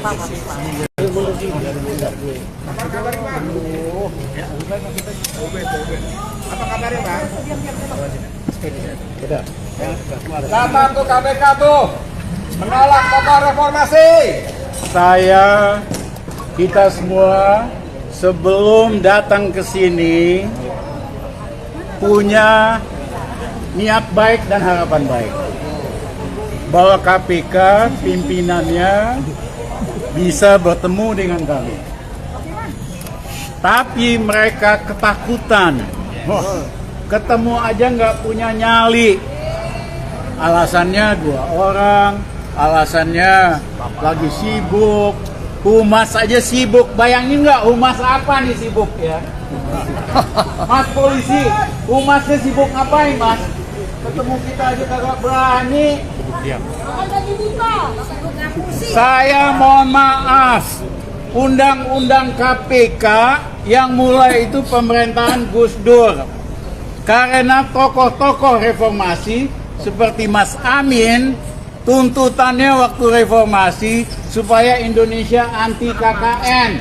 Apa kabarnya, Bang? Kata tuh KPK tuh menolak tokoh reformasi. Kita semua sebelum datang ke sini punya niat baik dan harapan baik bahwa KPK pimpinannya bisa bertemu dengan kami. Tapi mereka ketakutan. Ketemu aja nggak punya nyali. Alasannya 2 orang, alasannya lagi sibuk. Humas aja sibuk. Bayangin nggak humas apa nih sibuk ya? Mas polisi, humasnya sibuk ngapain, Mas? Ketemu kita aja kagak berani. Saya mohon maaf, undang-undang KPK yang mulai itu pemerintahan Gus Dur. Karena tokoh-tokoh reformasi seperti Mas Amin, tuntutannya waktu reformasi supaya Indonesia anti KKN.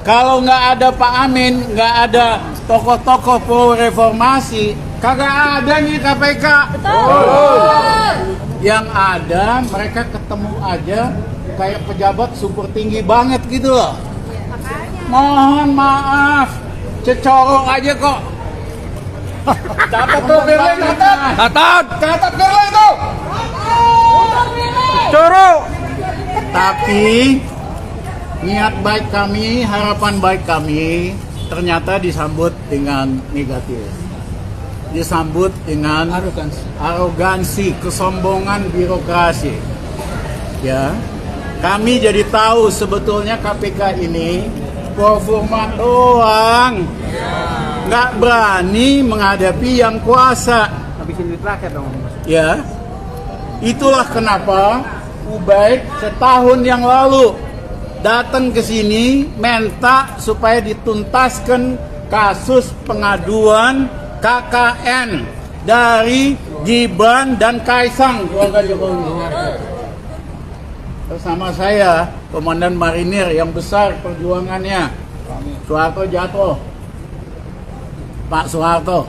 Kalau nggak ada Pak Amin, nggak ada tokoh-tokoh pro reformasi, kagak ada nih KPK. Betul. Yang ada mereka ketemu aja kayak pejabat super tinggi banget gitu loh. Mohon maaf, cecorok aja kok. Catat tuh, Firly, catat Firly itu. Cecorok. Tapi niat baik kami, harapan baik kami ternyata disambut dengan negatif. Disambut dengan arogansi, kesombongan birokrasi. Ya, kami jadi tahu sebetulnya KPK ini performa doang, nggak berani menghadapi yang kuasa. Habisin duit rakyat dong. Ya, itulah kenapa Ubaid setahun yang lalu datang ke sini minta supaya dituntaskan kasus pengaduan KKN dari Gibran dan Kaisang keluarga Jokowi. Bersama saya, Komandan Marinir yang besar perjuangannya, Soeharto jatuh, Pak Soeharto.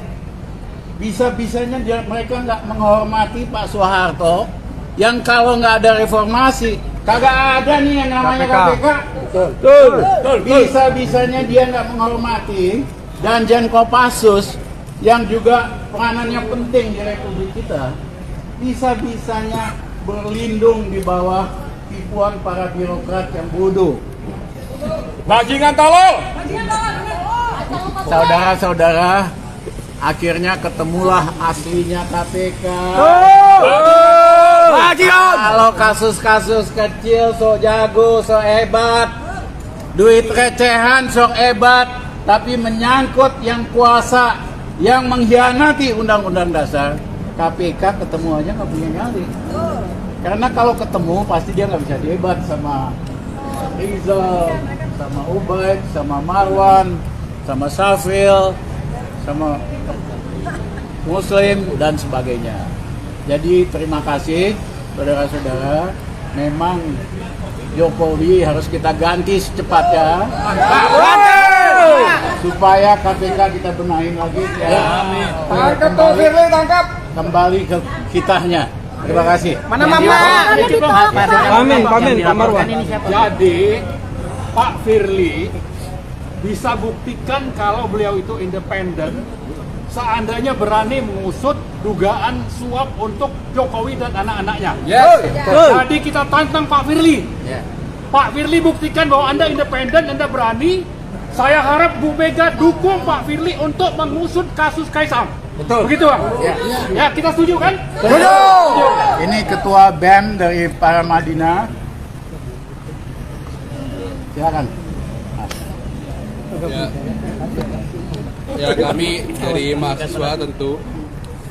Bisa-bisanya mereka nggak menghormati Pak Soeharto, yang kalau nggak ada reformasi, kagak ada nih yang namanya KPK. Betul. Bisa-bisanya dia nggak menghormati Danjen Kopassus, yang juga peranannya penting di Republik kita, bisa-bisanya berlindung di bawah tipuan para birokrat yang bodoh. Bajingan tolol. Saudara-saudara, akhirnya ketemulah aslinya KPK. Kalau kasus-kasus kecil sok jago, sok hebat, duit recehan sok hebat, tapi menyangkut yang kuasa, yang mengkhianati Undang-Undang Dasar, KPK ketemu aja nggak punya nyali. Karena kalau ketemu pasti dia nggak bisa debat sama Rizal, sama Ubaid, sama Marwan, sama Safil, sama Muslim dan sebagainya. Jadi terima kasih saudara-saudara. Memang Jokowi harus kita ganti secepatnya. Supaya KPK kita benahin lagi ya. Tangkap tuh Firly, tangkap. Kembali ke kitanya. Terima kasih. Mana Mama? Amin, Pak Marwan. Jadi Pak Firly bisa buktikan kalau beliau itu independen seandainya berani mengusut dugaan suap untuk Jokowi dan anak-anaknya. Jadi kita tantang Pak Firly. Pak Firly buktikan bahwa Anda independen, Anda berani. Saya harap Bu Mega dukung Pak Firly untuk mengusut kasus Kaisang. Betul. Begitu, Bang? Ya, kita setuju kan? Setuju. Ini ketua BEM dari Paramadina. Silakan. Ya, kami dari mahasiswa tentu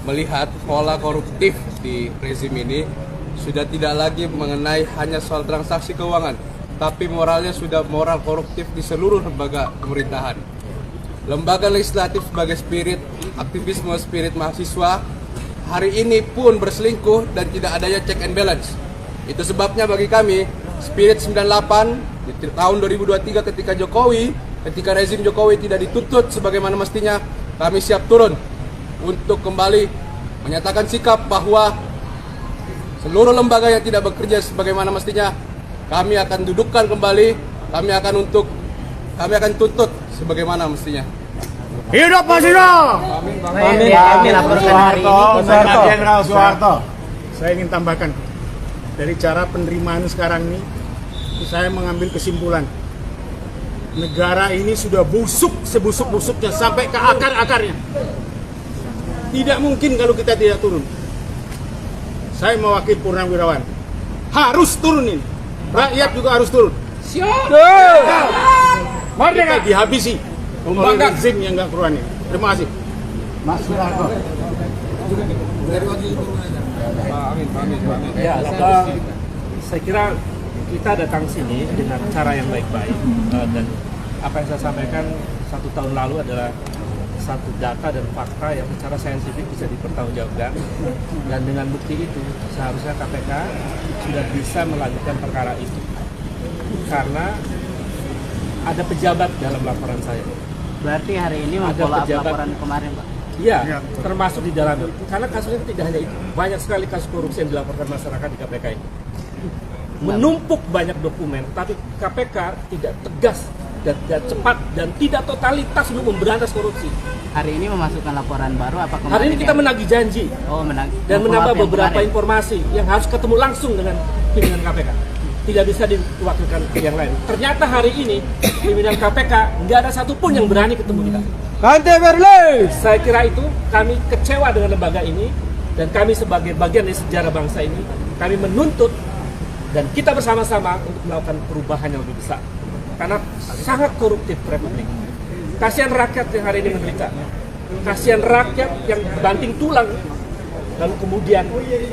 melihat pola koruptif di rezim ini sudah tidak lagi mengenai hanya soal transaksi keuangan, tapi moralnya sudah moral koruptif di seluruh lembaga pemerintahan. Lembaga legislatif sebagai spirit aktivisme, spirit mahasiswa hari ini pun berselingkuh dan tidak adanya check and balance. Itu sebabnya bagi kami spirit 98 di tahun 2023 ketika rezim Jokowi tidak dituntut sebagaimana mestinya, kami siap turun untuk kembali menyatakan sikap bahwa seluruh lembaga yang tidak bekerja sebagaimana mestinya kami akan dudukkan kembali, kami akan tuntut sebagaimana mestinya. Hidup Pak Sino! Amin. Laporkan hari ini Pak Jenderal Soeharto. Saya ingin tambahkan, dari cara penerimaan sekarang ini, saya mengambil kesimpulan. Negara ini sudah busuk sebusuk-busuknya sampai ke akar-akarnya. Tidak mungkin kalau kita tidak turun. Saya mewakili Purnawirawan. Harus turun ini. Rakyat juga harus turun. Kita dihabisi oleh rezim yang nggak keruan ini. Terima kasih. Mas Soeharto. Ya, saya kira kita datang sini dengan cara yang baik-baik, dan apa yang saya sampaikan 1 tahun lalu adalah satu data dan fakta yang secara saintifik bisa dipertanggungjawabkan, dan dengan bukti itu seharusnya KPK sudah bisa melanjutkan perkara itu karena ada pejabat dalam laporan saya. Berarti hari ini Ada memfollow up pejabat. laporan kemarin, Pak. Iya, termasuk di dalamnya. Karena kasusnya tidak hanya itu, banyak sekali kasus korupsi yang dilaporkan masyarakat di KPK ini. Menumpuk banyak dokumen, tapi KPK tidak tegas dan tidak cepat dan tidak totalitas untuk memberantas korupsi. Hari ini memasukkan laporan baru apa kemarin? Hari ini kita menagih janji Oh, dan menambah yang beberapa kemarin. informasi yang harus ketemu langsung dengan pimpinan KPK. Tidak bisa diwakilkan ke yang lain. Ternyata hari ini pimpinan KPK nggak ada satupun yang berani ketemu kita. Saya kira itu kami kecewa dengan lembaga ini, dan kami sebagai bagian dari sejarah bangsa ini, kami menuntut dan kita bersama-sama untuk melakukan perubahan yang lebih besar. Karena sangat koruptif Republik. Kasihan rakyat yang hari ini menderita. Kasihan rakyat yang banting tulang. Lalu kemudian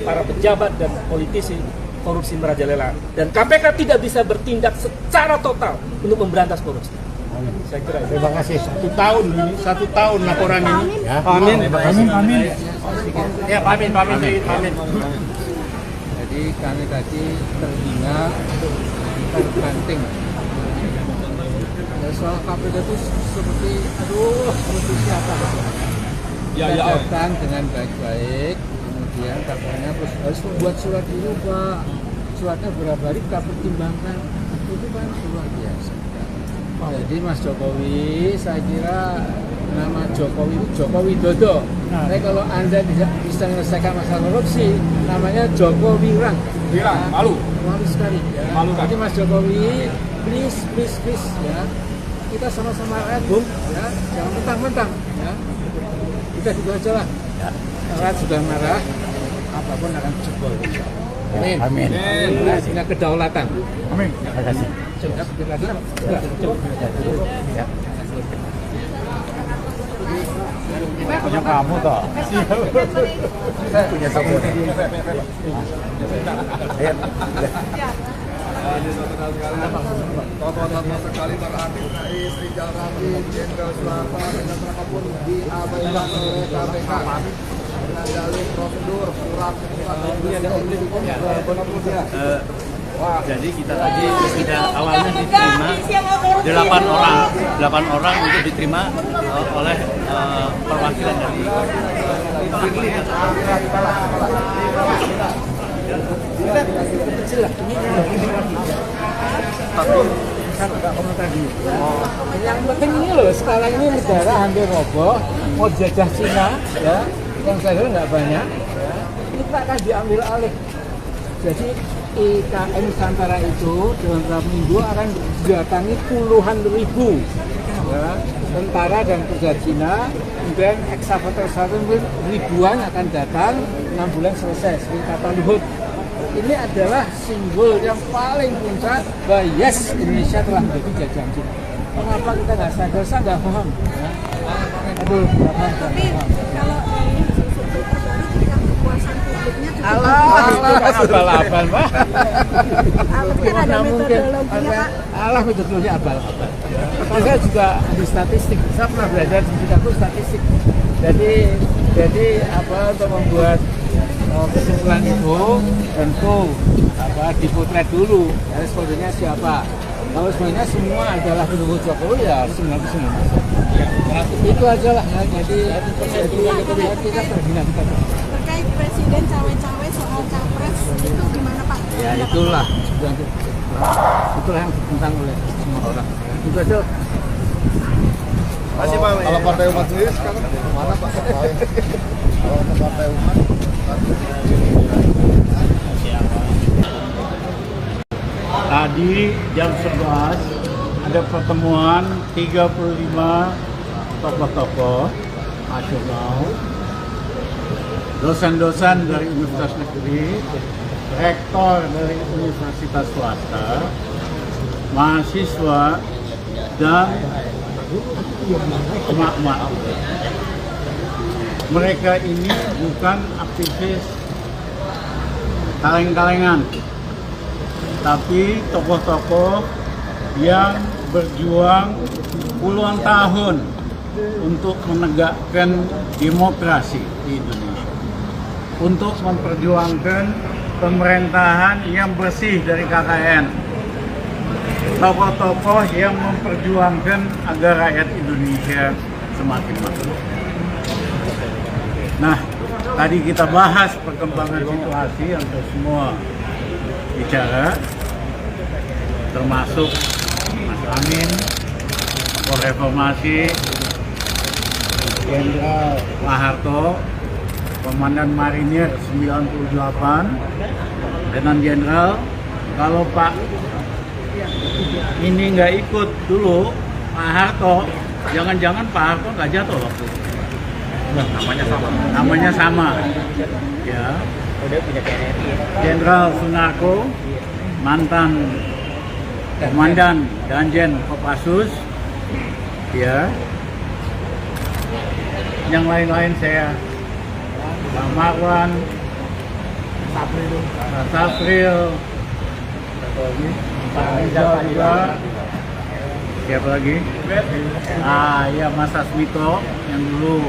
para pejabat dan politisi korupsi merajalela. Dan KPK tidak bisa bertindak secara total untuk memberantas korupsi. Saya kira itu. Terima kasih. 1 tahun laporan ini. Ya. Amin. Ya, pamit. Jadi kami tadi terhina, terbanting. Soal KPK itu seperti, seperti siapa? Datang dengan baik-baik, kemudian katanya harus membuat surat dulu, Pak. Suratnya berapa hari kita pertimbangkan, itu kan luar biasa. Jadi Mas Jokowi, saya kira nama Jokowi itu Joko Widodo. Tapi kalau Anda tidak bisa menyelesaikan masalah korupsi, namanya Joko Wirang. malu. Malu sekali ya. Malu, kan? Jadi Mas Jokowi, please ya. Kita sama-sama rakyat, Bung, ya. Jangan mentang-mentang ya. Kita gitu aja lah. Rakyat sudah marah, apapun akan jebol. Amin. Sehingga kedaulatan. Amin. Terima kasih. Punya kamu toh. Punya kamu. Tokoh-tokoh sekali berarti Rais Rijal Ramli, Jenderal Soeharto, dan apapun diabaikan oleh KPK dengan dalih prosedur surat Jadi kita tadi sudah awalnya diterima 8 orang untuk diterima oleh perwakilan dari Firly. Yang penting ini loh, sekarang ini negara hampir roboh, mau jajah Cina, ya, yang saya kira nggak banyak, ya, kita akan diambil alih. Jadi IKN Nusantara itu dalam beberapa minggu akan didatangi puluhan ribu, ya, tentara dan pekerja Cina, kemudian ekskavator ribuan akan datang, 6 bulan selesai, seperti kata Luhut. Ini adalah simbol yang paling puncak bahwa yes, Indonesia telah menjadi jajahan Cina. Mengapa kita nggak sadar? Saya nggak paham. Ya. Aduh, nggak paham. Abal-abal, Pak. Gimana mungkin? Allah metodologi abal-abal. Saya juga di statistik. Saya pernah belajar di Chicago statistik. Jadi Jadi untuk membuat kesimpulan itu tentu dipotret dulu respondennya siapa. Kalau sebenarnya semua adalah pendukung Jokowi ya 99%. Itu aja lah. Jadi kita terhina kita. Terkait presiden cawe-cawe soal capres itu gimana Pak? Ya itulah yang ditentang oleh semua orang. Itu aja. Masih Pak. Kalau Partai Umat sendiri sekarang mana Pak? Kalau Partai Umat tadi jam 11 ada pertemuan 35 tokoh-tokoh nasional, dosen-dosen dari universitas negeri, rektor dari universitas swasta, mahasiswa, dan emak-emak. Mereka ini bukan aktivis kaleng-kalengan, tapi tokoh-tokoh yang berjuang puluhan tahun untuk menegakkan demokrasi di Indonesia, untuk memperjuangkan pemerintahan yang bersih dari KKN, tokoh-tokoh yang memperjuangkan agar rakyat Indonesia semakin makmur. Nah, tadi kita bahas perkembangan situasi yang semua bicara, termasuk Mas Amin, Tokoh Reformasi, Jenderal Pak Harto, Komandan Marinir 98, Letnan Jenderal. Kalau Pak ini nggak ikut dulu, Pak Harto, jangan-jangan Pak Harto nggak jatuh waktu itu. Namanya sama. Ya. Jenderal Sunarko, mantan Komandan Danjen Kopassus, ya. Yang lain-lain saya, Bang Marwan, Safril, Pak Rizal juga, siapa lagi? Ya Mas Asmito yang dulu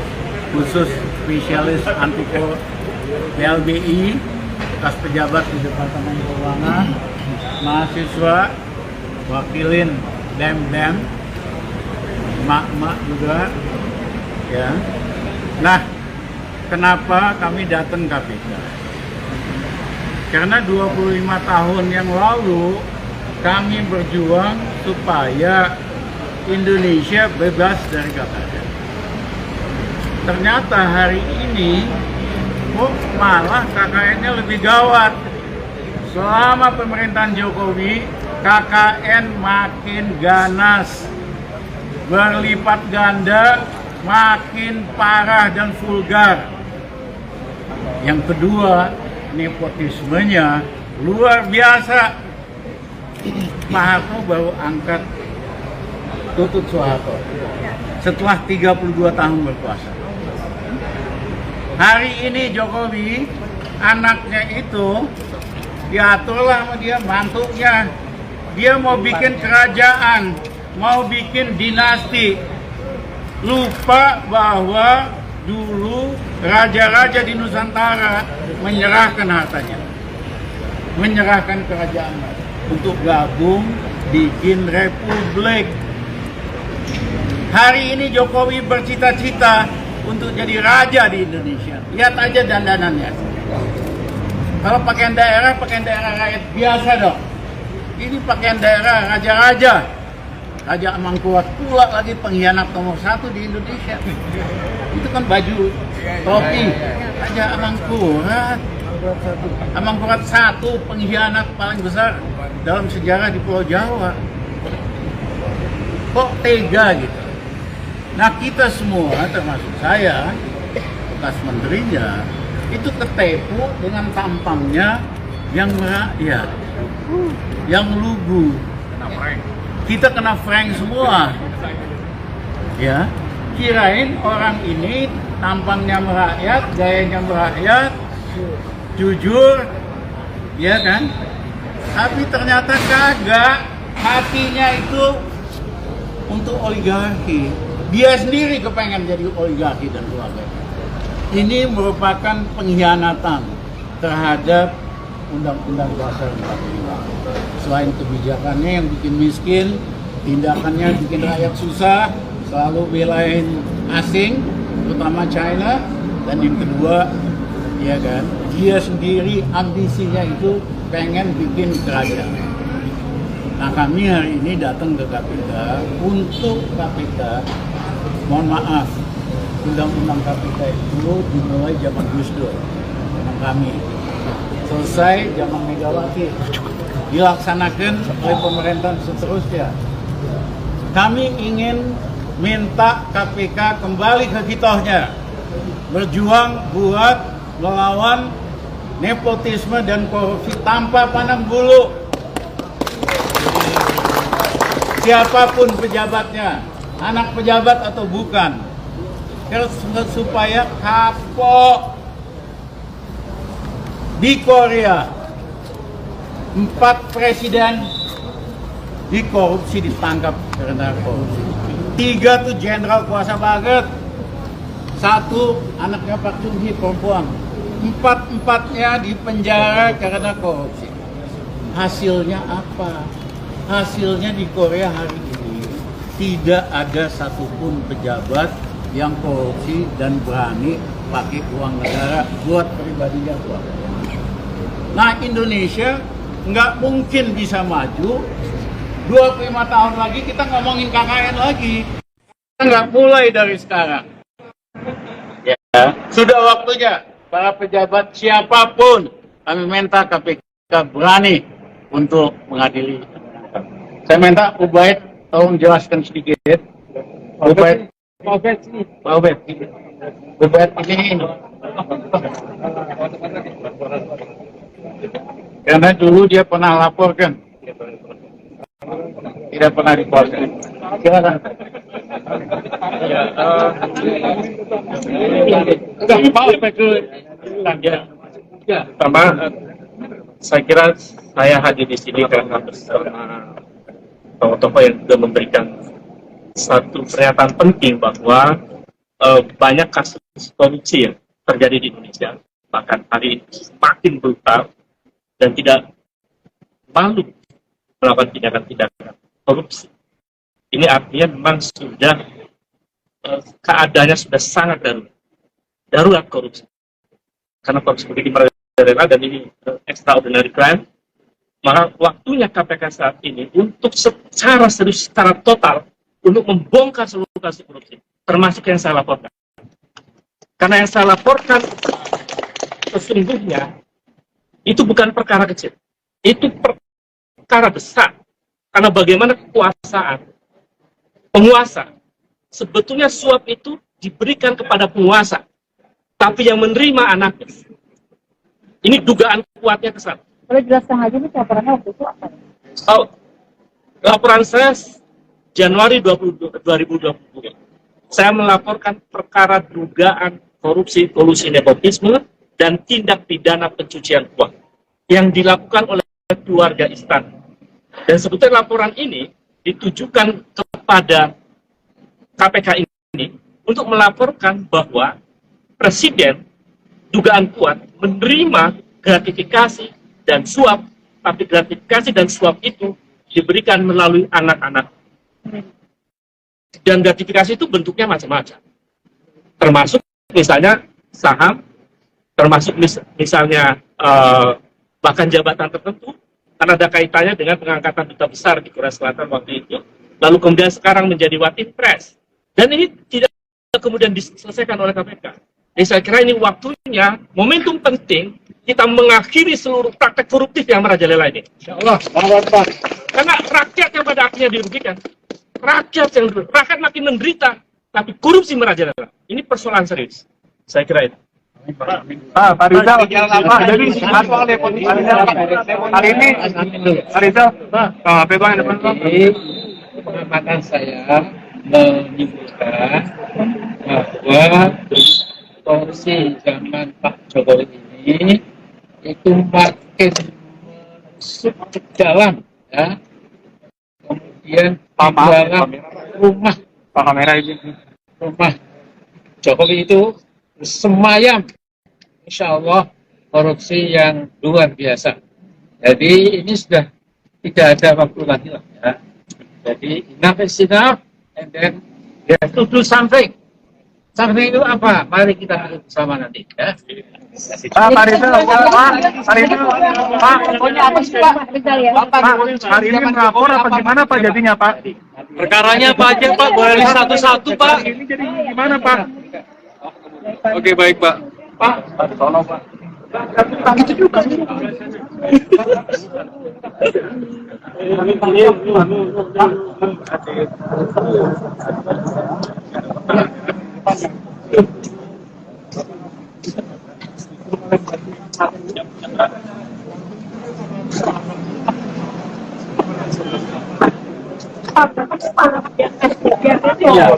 khusus spesialis antiko PLBI, bekas pejabat di Departemen Keuangan, mahasiswa, wakilin BEM, emak-emak juga, ya. Nah, kenapa kami datang KPK? Karena 25 tahun yang lalu kami berjuang supaya Indonesia bebas dari KKN. Ternyata hari ini malah KKN-nya lebih gawat. Selama pemerintahan Jokowi, KKN makin ganas, berlipat ganda, makin parah dan vulgar. Yang kedua, nepotismenya luar biasa. Pak Harto baru angkat Tutut Soeharto setelah 32 tahun berkuasa. Hari ini Jokowi, anaknya itu diaturlah sama dia, mantunya. Dia mau bikin kerajaan, mau bikin dinasti. Lupa bahwa dulu raja-raja di Nusantara menyerahkan hartanya, menyerahkan kerajaan untuk gabung bikin republik. Hari ini Jokowi bercita-cita untuk jadi raja di Indonesia. Lihat aja dandanannya. Kalau pakaian daerah rakyat biasa dong. Ini pakaian daerah raja-raja. Raja Amangkurat pula lagi pengkhianat nomor 1 di Indonesia. Itu kan baju topi Raja Amangkurat. Amangkurat 1 pengkhianat paling besar dalam sejarah di Pulau Jawa. Kok tega gitu? Nah, kita semua, termasuk saya, bekas menterinya, itu ketipu dengan tampangnya yang merakyat, yang lugu. Kita kena prank semua, ya. Kirain orang ini tampangnya merakyat, gayanya merakyat, jujur, ya kan? Tapi ternyata kagak, hatinya itu untuk oligarki. Dia sendiri kepengen jadi oligarki dan keluarga. Ini merupakan pengkhianatan terhadap Undang-Undang Dasar 45. Selain kebijakannya yang bikin miskin, tindakannya bikin rakyat susah, selalu belain asing, terutama China, dan yang kedua, ya kan, dia sendiri ambisinya itu pengen bikin kerajaan. Nah, kami hari ini datang ke KPK untuk KPK, mohon maaf, undang-undang KPK itu dimulai zaman Gus Dur, zaman kami, selesai zaman Megawati, dilaksanakan oleh pemerintahan seterusnya. Kami ingin minta KPK kembali ke kitohnya, berjuang buat melawan nepotisme dan korupsi tanpa pandang bulu. Siapapun pejabatnya, anak pejabat atau bukan, supaya kapok. Di Korea 4 presiden dikorupsi, ditangkap karena korupsi. 3 tuh jenderal kuasa banget, 1 anaknya Pak Chung Hee perempuan, 4-empatnya di penjara karena korupsi. Hasilnya apa? Hasilnya di Korea hari ini tidak ada satupun pejabat yang korupsi dan berani pakai uang negara buat pribadinya. Nah, Indonesia nggak mungkin bisa maju 25 tahun lagi kita ngomongin KKN lagi. Kita nggak mulai dari sekarang. Ya, sudah waktunya para pejabat siapapun, kami minta KPK berani untuk mengadili. Saya minta Ubaid tolong jelaskan sedikit. Ubaid ini. Karena dulu dia pernah laporkan, tidak pernah diproses. Silakan. Pertama, saya kira saya hadir di sini karena bersama tokoh-tokoh yang juga memberikan satu pernyataan penting bahwa banyak kasus korupsi yang terjadi di Indonesia, bahkan hari ini semakin brutal dan tidak malu melakukan tindakan-tindakan korupsi. Ini artinya memang sudah keadaannya sudah sangat darurat korupsi. Karena korupsi begitu merajalela dan ini extraordinary crime, maka waktunya KPK saat ini untuk secara serius, secara total untuk membongkar seluruh kasus korupsi, termasuk yang saya laporkan. Karena yang saya laporkan sesungguhnya itu bukan perkara kecil, itu perkara besar. Karena bagaimana kekuasaan penguasa, sebetulnya suap itu diberikan kepada penguasa, tapi yang menerima anaknya. Ini dugaan kuatnya ke sana. Boleh jelaskan aja nih laporannya waktu itu apa? Oh, laporan saya Januari 2020. Saya melaporkan perkara dugaan korupsi, kolusi, nepotisme, dan tindak pidana pencucian uang yang dilakukan oleh keluarga istana. Dan sebetulnya laporan ini ditujukan kepada KPK ini untuk melaporkan bahwa Presiden dugaan kuat menerima gratifikasi dan suap, tapi gratifikasi dan suap itu diberikan melalui anak-anak. Dan gratifikasi itu bentuknya macam-macam. Termasuk misalnya saham, termasuk misalnya bahkan jabatan tertentu, karena ada kaitannya dengan pengangkatan duta besar di Korea Selatan waktu itu, lalu kemudian sekarang menjadi Watinpres. Dan ini tidak kemudian diselesaikan oleh KPK. Jadi saya kira ini waktunya, momentum penting, kita mengakhiri seluruh praktek koruptif yang merajalela ini. Insya Allah. Karena rakyat yang pada akhirnya dirugikan. Rakyat makin menderita, tapi korupsi merajalela. Ini persoalan serius. Saya kira itu. Pak Rizal, jadi apa hari ini? Pak Rizal, pegang yang depan. Pengamatan saya menyebutkan bahwa korupsi zaman Pak Jokowi ini itu makin masuk ke dalam, ya. Kemudian di dalam rumah Jokowi itu semayam, insya Allah korupsi yang luar biasa. Jadi ini sudah tidak ada waktu lagi lah ya. Jadi enough is enough, and then we have to do something. Something itu apa? Mari kita lihat bersama nanti ya. Pak, hari ini melapor apa gimana Pak jadinya Pak? Perkaranya apa aja Pak? Boleh satu-satu Pak. Ini jadi gimana Pak? Oke, baik Pak. Pak, tolong Pak. Itu juga.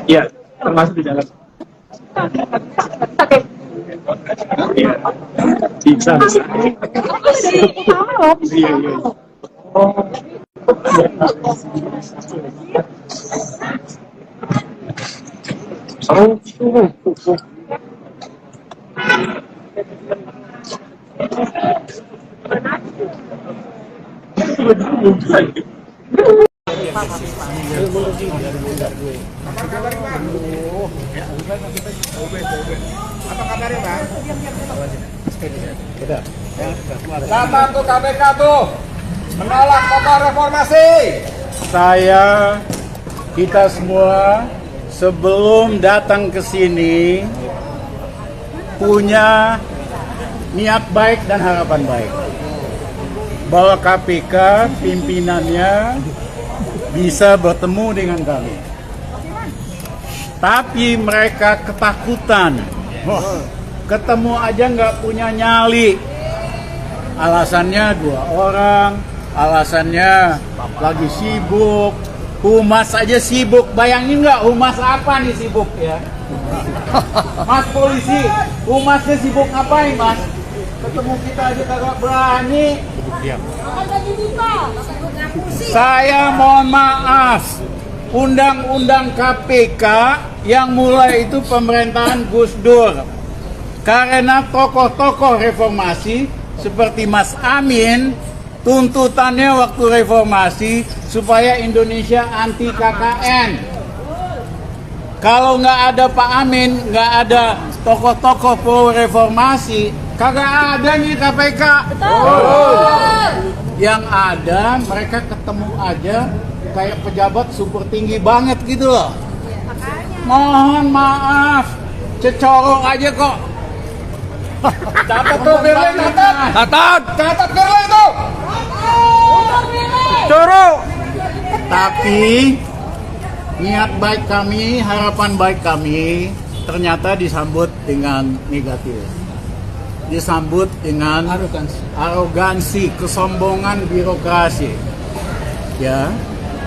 Iya, termasuk di dalam. Iya, bisa. Iya. Apa kabarnya, Bang? Datang tuh KPK tuh menolak tokoh reformasi. Kita semua sebelum datang ke sini punya niat baik dan harapan baik bahwa KPK pimpinannya bisa bertemu dengan kami. Tapi mereka ketakutan. Ketemu aja nggak punya nyali. Alasannya 2 orang, alasannya lagi sibuk. Humas aja sibuk. Bayangin nggak humas apa nih sibuk ya? Mas polisi, humasnya sibuk ngapain Mas? Ketemu kita aja kagak berani. Saya mohon maaf, undang-undang KPK yang mulai itu pemerintahan Gus Dur. Karena tokoh-tokoh reformasi seperti Mas Amin, tuntutannya waktu reformasi supaya Indonesia anti KKN. Kalau nggak ada Pak Amin, nggak ada tokoh-tokoh pro reformasi, kagak ada nih KPK. Yang ada mereka ketemu aja kayak pejabat super tinggi banget gitu loh. Mohon maaf, cecorok aja kok. Catat tuh Firly, catat Firly itu. Cecorok. Tapi niat baik kami, harapan baik kami ternyata disambut dengan negatif. Disambut dengan arogansi, kesombongan birokrasi. Ya,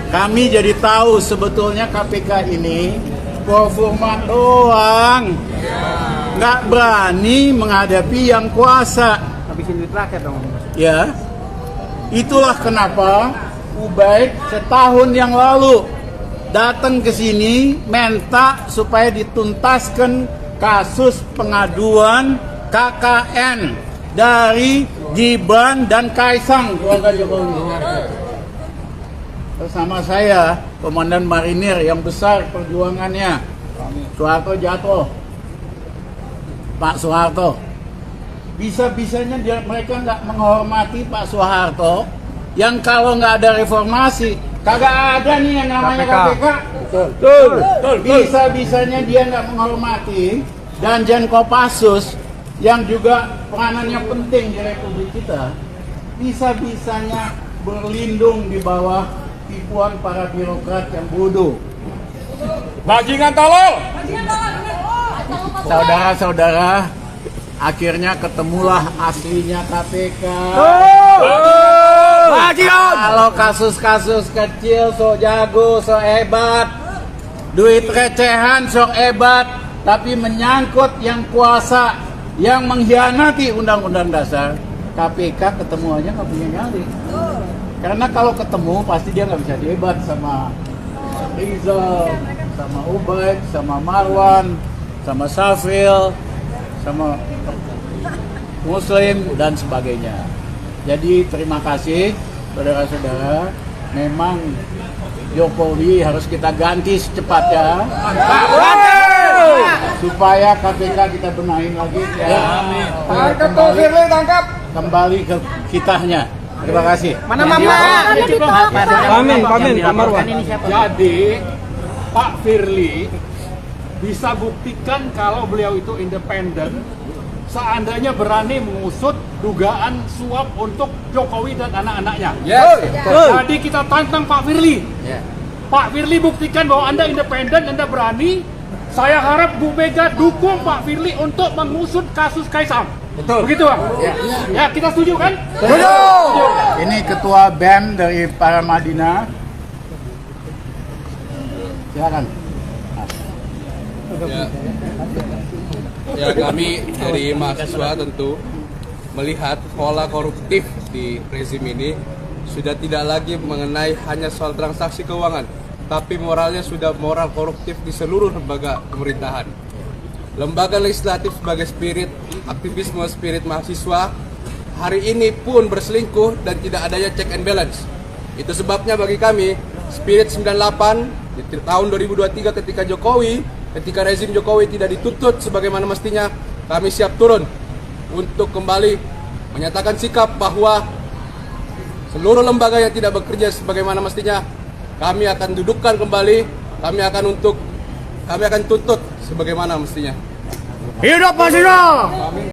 kami jadi tahu sebetulnya KPK ini performa doang, nggak berani menghadapi yang kuasa. Habisin duit rakyat dong. Ya, itulah kenapa Ubaid setahun yang lalu datang ke sini minta supaya dituntaskan kasus pengaduan KKN dari Gibran dan Kaisang keluarga Jokowi. Bersama saya, Komandan Marinir yang besar perjuangannya, Soeharto jatuh, Pak Soeharto. Bisa-bisanya mereka nggak menghormati Pak Soeharto, yang kalau nggak ada reformasi, kagak ada nih yang namanya KPK. Betul. Bisa-bisanya dia nggak menghormati Danjen Kopassus, yang juga peranannya penting di Republik kita, bisa-bisanya berlindung di bawah tipuan para birokrat yang bodoh. Bajingan tolol. Saudara-saudara, akhirnya ketemulah aslinya KPK. Kalau kasus-kasus kecil sok jago, sok hebat, duit recehan sok hebat, tapi menyangkut yang kuasa, yang mengkhianati Undang-Undang Dasar, KPK ketemu aja nggak punya nyali. Karena kalau ketemu pasti dia nggak bisa debat sama Rizal, sama Ubaid, sama Marwan, sama Safril. sama Muslim dan sebagainya. Jadi terima kasih saudara-saudara. Memang Jokowi harus kita ganti secepatnya supaya KPK kita benahin lagi ya. Tangkap tuh Firly, tangkap. Kembali ke kitanya. Terima kasih. Mana Mama? Pamin, Jadi Pak Firly bisa buktikan kalau beliau itu independen seandainya berani mengusut dugaan suap untuk Jokowi dan anak-anaknya. Yes. Jadi kita tantang Pak Firly. Pak Firly buktikan bahwa Anda independen, Anda berani. Saya harap Bu Mega dukung Pak Firly untuk mengusut kasus Kaisang. Betul. Begitu, Bang? Ya, kita setuju kan? Setuju. Ini ketua BEM dari Paramadina. Silakan. Ya, kami dari mahasiswa tentu melihat pola koruptif di rezim ini sudah tidak lagi mengenai hanya soal transaksi keuangan, tapi moralnya sudah moral koruptif di seluruh lembaga pemerintahan. Lembaga legislatif sebagai spirit aktivisme spirit mahasiswa hari ini pun berselingkuh dan tidak adanya check and balance. Itu sebabnya bagi kami spirit 98 di tahun 2023 ketika rezim Jokowi tidak dituntut sebagaimana mestinya, kami siap turun untuk kembali menyatakan sikap bahwa seluruh lembaga yang tidak bekerja sebagaimana mestinya kami akan dudukkan kembali, kami akan tuntut sebagaimana mestinya. Hidup mahasiswa!